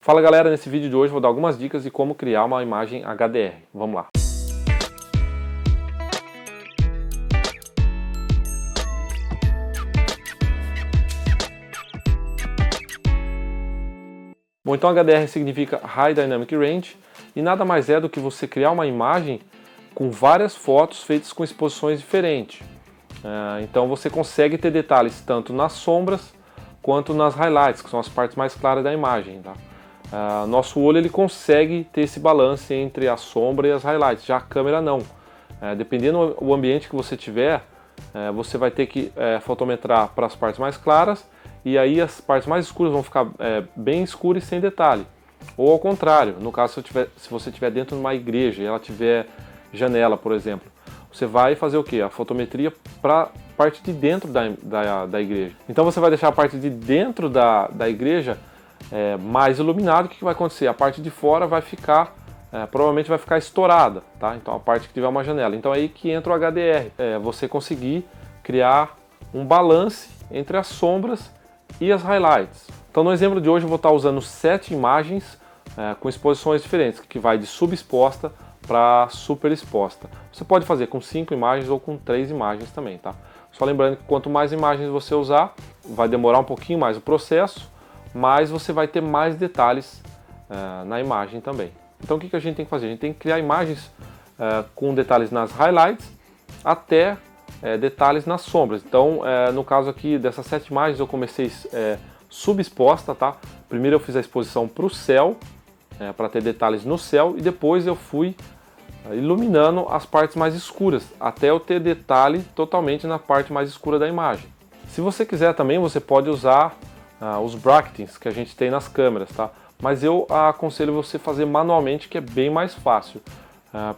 Fala galera, nesse vídeo de hoje vou dar algumas dicas de como criar uma imagem HDR. Vamos lá. Bom, então HDR significa High Dynamic Range e nada mais é do que você criar uma imagem com várias fotos feitas com exposições diferentes. Então você consegue ter detalhes tanto nas sombras quanto nas highlights, que são as partes mais claras da imagem. Tá? Nosso olho ele consegue ter esse balanço entre a sombra e as highlights, já a câmera não. Dependendo do ambiente que você tiver, você vai ter que fotometrar para as partes mais claras e aí as partes mais escuras vão ficar bem escuras e sem detalhe. Ou ao contrário, no caso se você estiver dentro de uma igreja e ela tiver janela, por exemplo, você vai fazer o que? A fotometria para a parte de dentro da igreja. Então você vai deixar a parte de dentro da igreja mais iluminada. O que vai acontecer? A parte de fora vai ficar, provavelmente vai ficar estourada, tá? Então a parte que tiver uma janela. Então é aí que entra o HDR, você conseguir criar um balance entre as sombras e as highlights. Então no exemplo de hoje eu vou estar usando 7 imagens com exposições diferentes, que vai de subexposta para super exposta. Você pode fazer com 5 imagens ou com 3 imagens também, tá? Só lembrando que quanto mais imagens você usar, vai demorar um pouquinho mais o processo, mas você vai ter mais detalhes na imagem também. Então o que a gente tem que fazer? A gente tem que criar imagens com detalhes nas highlights até detalhes nas sombras. Então no caso aqui dessas 7 imagens eu comecei subexposta, tá? Primeiro eu fiz a exposição para o céu, para ter detalhes no céu, e depois eu fui iluminando as partes mais escuras, até eu ter detalhe totalmente na parte mais escura da imagem. Se você quiser também, você pode usar os bracketings que a gente tem nas câmeras, tá? Mas eu aconselho você fazer manualmente, que é bem mais fácil,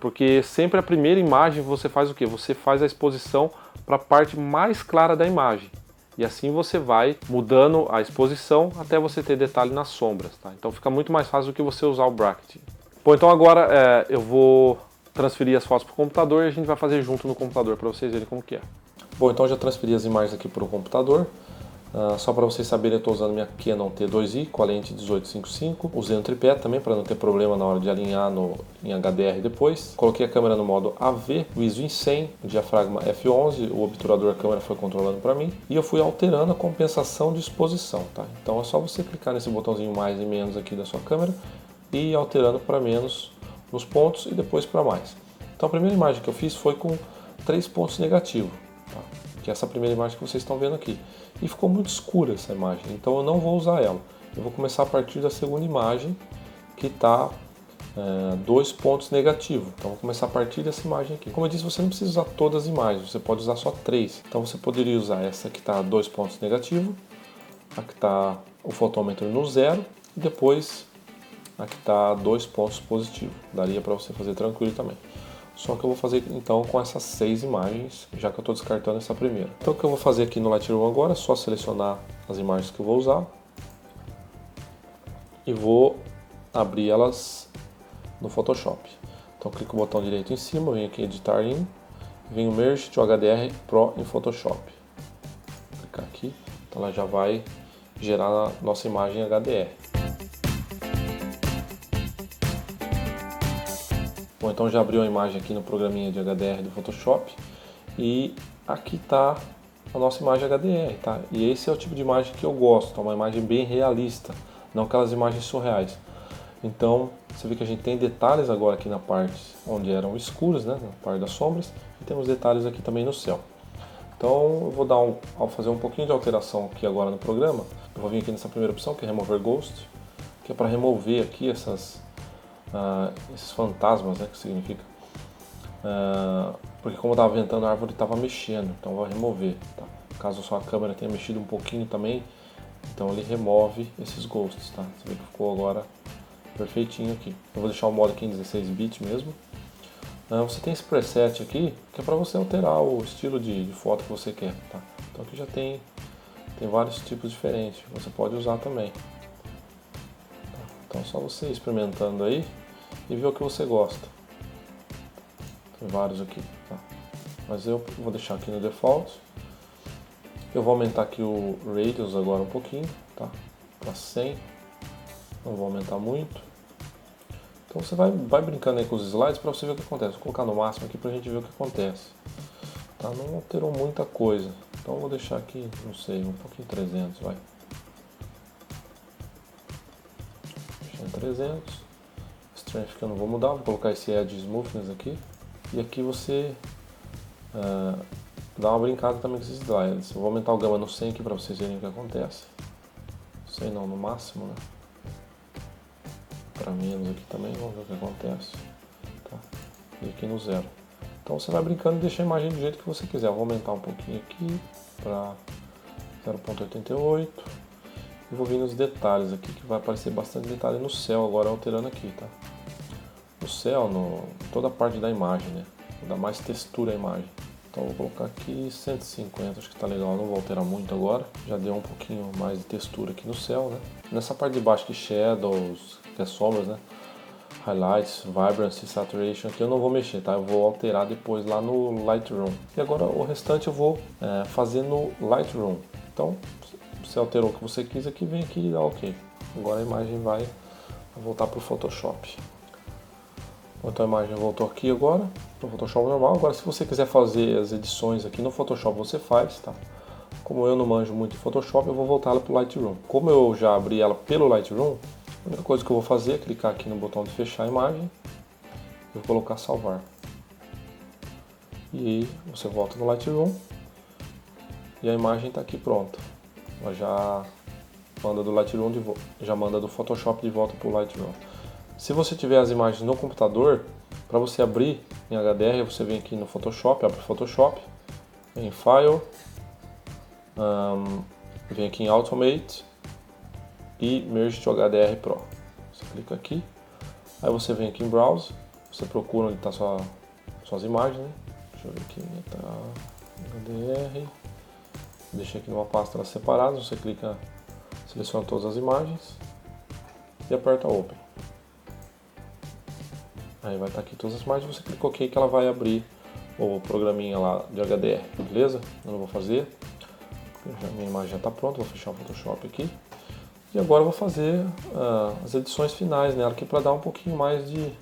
porque sempre a primeira imagem você faz o que? Você faz a exposição para a parte mais clara da imagem. E assim você vai mudando a exposição até você ter detalhe nas sombras, tá? Então fica muito mais fácil do que você usar o bracketing. Bom, então agora eu vou transferir as fotos para o computador e a gente vai fazer junto no computador para vocês verem como que é. Bom, então já transferi as imagens aqui para o computador. Só para vocês saberem, eu estou usando minha Canon T2i com a lente 18-55. Usei um tripé também para não ter problema na hora de alinhar em HDR depois. Coloquei a câmera no modo AV, o ISO em 100, o diafragma F11, o obturador da câmera foi controlando para mim. E eu fui alterando a compensação de exposição, tá? Então é só você clicar nesse botãozinho mais e menos aqui da sua câmera e ir alterando para menos nos pontos e depois para mais. Então a primeira imagem que eu fiz foi com 3 pontos negativos, tá? Que é essa primeira imagem que vocês estão vendo aqui. E ficou muito escura essa imagem, então eu não vou usar ela. Eu vou começar a partir da segunda imagem, que está 2 pontos negativos. Então vou começar a partir dessa imagem aqui. Como eu disse, você não precisa usar todas as imagens, você pode usar só 3. Então você poderia usar essa que está 2 pontos negativos, a que está o fotômetro no 0, e depois a que está 2 pontos positivos. Daria para você fazer tranquilo também. Só que eu vou fazer então com essas 6 imagens, já que eu estou descartando essa primeira. Então o que eu vou fazer aqui no Lightroom agora é só selecionar as imagens que eu vou usar e vou abrir elas no Photoshop. Então clico no botão direito em cima, venho aqui em Editar In, venho Merge to HDR Pro em Photoshop. Vou clicar aqui, então ela já vai gerar a nossa imagem HDR. Bom, então já abriu a imagem aqui no programinha de HDR do Photoshop e aqui está a nossa imagem HDR, tá? E esse é o tipo de imagem que eu gosto, tá? Uma imagem bem realista, não aquelas imagens surreais. Então você vê que a gente tem detalhes agora aqui na parte onde eram escuras, né? Na parte das sombras, e temos detalhes aqui também no céu. Então eu vou fazer um pouquinho de alteração aqui agora no programa. Eu vou vir aqui nessa primeira opção, que é Remover Ghost, que é para remover aqui esses fantasmas, né, que significa, porque como estava ventando a árvore estava mexendo, então vai remover, tá? Caso a sua câmera tenha mexido um pouquinho também, então ele remove esses ghosts, tá? Você vê que ficou agora perfeitinho aqui. Eu vou deixar o modo aqui em 16 bits mesmo. Você tem esse preset aqui que é para você alterar o estilo de foto que você quer, tá? Então aqui já tem vários tipos diferentes, você pode usar também. Então só você experimentando aí e ver o que você gosta. Tem vários aqui, tá? Mas eu vou deixar aqui no default. Eu vou aumentar aqui o radius agora um pouquinho, tá? Para 100. Não vou aumentar muito. Então você vai brincando aí com os slides para você ver o que acontece. Vou colocar no máximo aqui para a gente ver o que acontece. Tá? Não alterou muita coisa. Então eu vou deixar aqui, não sei, um pouquinho 300, vai. Deixar em 300. Strength que eu não vou mudar, vou colocar esse Edge Smoothness aqui. E aqui você dá uma brincada também com esses slides. Eu vou aumentar o gama no 100 aqui para vocês verem o que acontece. 100 não, no máximo, né? Para menos aqui também, vamos ver o que acontece. Tá? E aqui no 0. Então você vai brincando e deixa a imagem do jeito que você quiser. Eu vou aumentar um pouquinho aqui para 0.88 e vou vir nos detalhes aqui, que vai aparecer bastante detalhe no céu agora, alterando aqui, tá? No céu, toda a parte da imagem, né? Vou dar mais textura à imagem. Então vou colocar aqui 150, acho que tá legal, não vou alterar muito agora. Já deu um pouquinho mais de textura aqui no céu, né? Nessa parte de baixo aqui, shadows, que é sombras, né? Highlights, Vibrancy, Saturation, aqui eu não vou mexer, tá? Eu vou alterar depois lá no Lightroom. E agora o restante eu vou fazer no Lightroom. Então, você alterou o que você quis aqui, vem aqui e dá OK. Agora a imagem vai voltar para o Photoshop. Então a imagem voltou aqui agora, no Photoshop normal. Agora se você quiser fazer as edições aqui no Photoshop, você faz, tá? Como eu não manjo muito de Photoshop, eu vou voltar ela para o Lightroom. Como eu já abri ela pelo Lightroom, a única coisa que eu vou fazer é clicar aqui no botão de fechar a imagem e vou colocar salvar. E aí você volta no Lightroom e a imagem está aqui pronta. Ela já manda do Lightroom já manda do Photoshop de volta para o Lightroom. Se você tiver as imagens no computador, para você abrir em HDR, você vem aqui no Photoshop, abre o Photoshop, vem em File, vem aqui em Automate e Merge to HDR Pro. Você clica aqui, aí você vem aqui em Browse, você procura onde está suas imagens, né? Deixa eu ver aqui, tá HDR, deixei aqui numa pasta separada, você clica, seleciona todas as imagens e aperta Open. Aí vai estar aqui todas as imagens, você clica OK que ela vai abrir o programinha lá de HDR, beleza? Eu não vou fazer, minha imagem já está pronta, vou fechar o Photoshop aqui. E agora eu vou fazer as edições finais nela aqui para dar um pouquinho mais de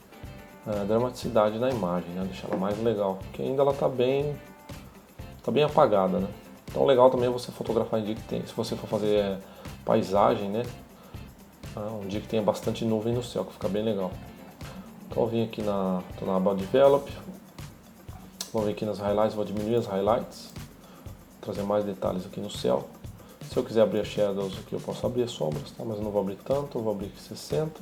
dramaticidade na imagem, né? Deixar ela mais legal, porque ainda ela está bem apagada, né? Então legal também é você fotografar em dia que tem, se você for fazer paisagem, né? Um dia que tenha bastante nuvem no céu, que fica bem legal. Então eu vim aqui tô na aba Develop, vou vir aqui nas Highlights, vou diminuir as Highlights, trazer mais detalhes aqui no céu. Se eu quiser abrir as Shadows aqui, eu posso abrir as sombras, tá? Mas eu não vou abrir tanto, eu vou abrir aqui 60.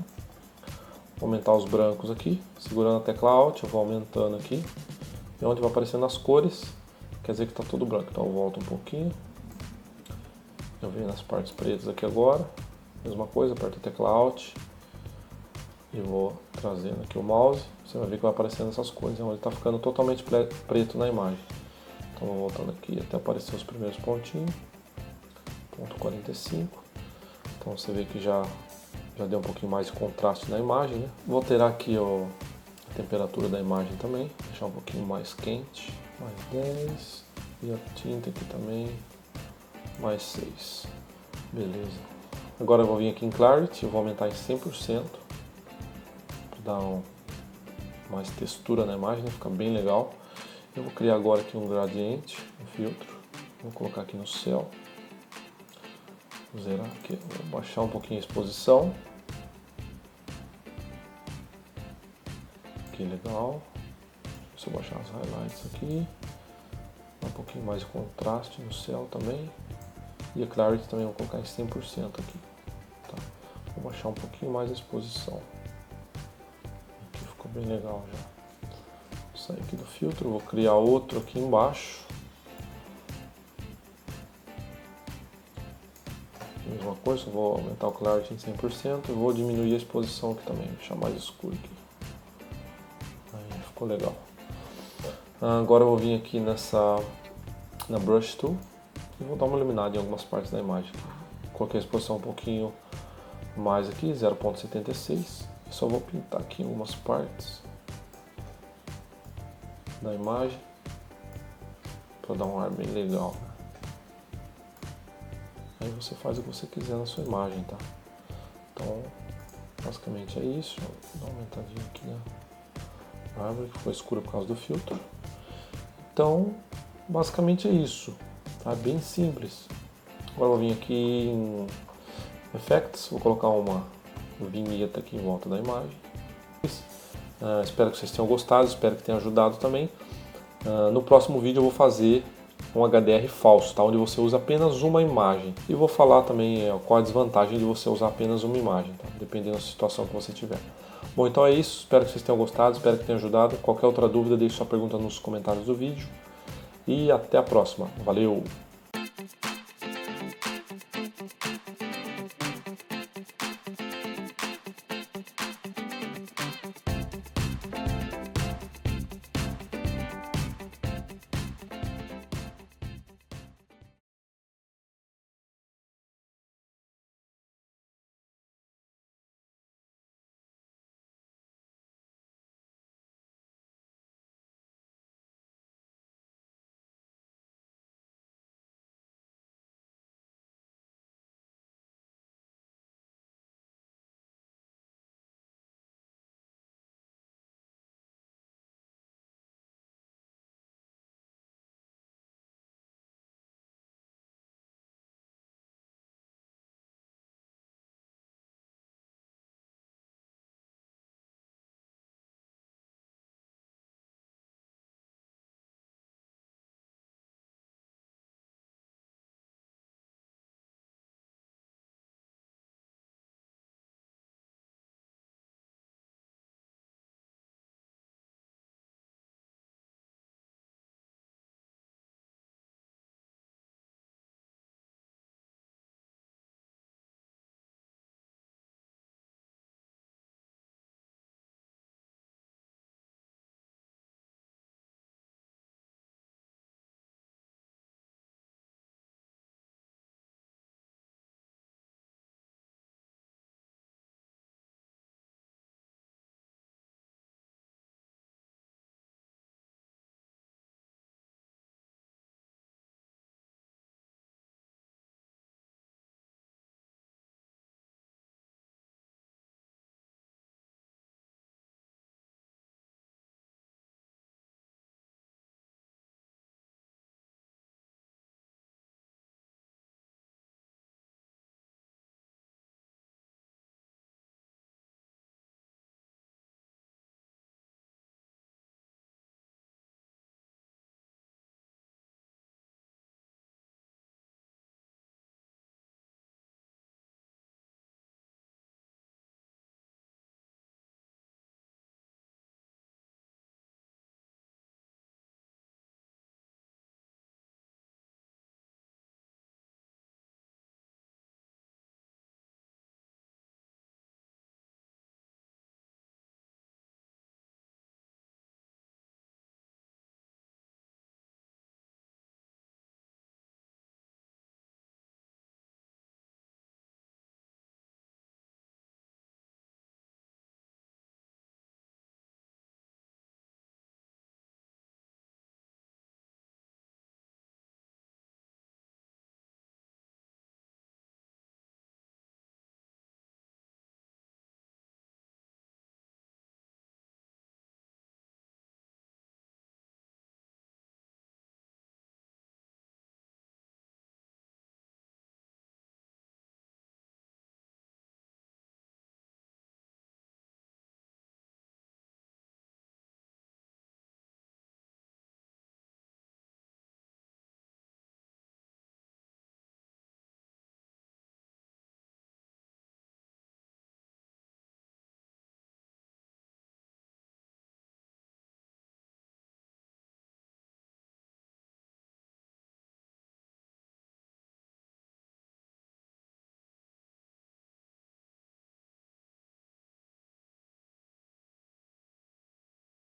Vou aumentar os brancos aqui, segurando a tecla Alt, eu vou aumentando aqui. E onde vai aparecendo as cores, quer dizer que está tudo branco. Então eu volto um pouquinho. Eu venho nas partes pretas aqui agora, mesma coisa, aperto a tecla Alt. E vou trazendo aqui o mouse, você vai ver que vai aparecendo essas cores, onde está ficando totalmente preto na imagem. Então vou voltando aqui até aparecer os primeiros pontinhos, ponto 45. Então você vê que já deu um pouquinho mais de contraste na imagem, né? Vou alterar aqui a temperatura da imagem também, deixar um pouquinho mais quente, mais 10. E a tinta aqui também, mais 6. Beleza. Agora eu vou vir aqui em Clarity, eu vou aumentar em 100%. Dar mais textura na imagem, né? Fica bem legal. Eu vou criar agora aqui um gradiente, um filtro. Vou colocar aqui no céu. Vou zerar aqui, vou baixar um pouquinho a exposição. Que legal. Deixa eu baixar as highlights aqui. Um pouquinho mais de contraste no céu também. E a clarity também vou colocar em 100% aqui. Tá? Vou baixar um pouquinho mais a exposição. Ficou bem legal já. Vou sair aqui do filtro, vou criar outro aqui embaixo. Mesma coisa, vou aumentar o clarity em 100% e vou diminuir a exposição aqui também, deixar mais escuro aqui. Aí ficou legal. Agora eu vou vir aqui na Brush Tool e vou dar uma iluminada em algumas partes da imagem. Coloquei a exposição um pouquinho mais aqui, 0.76. Só vou pintar aqui algumas partes da imagem para dar um ar bem legal. Aí você faz o que você quiser na sua imagem, tá? Então Basicamente é isso. Vou dar uma aumentadinha aqui na árvore, que ficou escura por causa do filtro. Então, basicamente é isso. Tá bem simples. Agora eu vou vir aqui em Effects, vou colocar uma vinheta aqui em volta da imagem. Espero que vocês tenham gostado, espero que tenha ajudado também. No próximo vídeo eu vou fazer um HDR falso, tá? Onde você usa apenas uma imagem. E vou falar também qual a desvantagem de você usar apenas uma imagem, tá? Dependendo da situação que você tiver. Bom, então é isso. Espero que vocês tenham gostado, espero que tenha ajudado. Qualquer outra dúvida, deixe sua pergunta nos comentários do vídeo. E até a próxima. Valeu!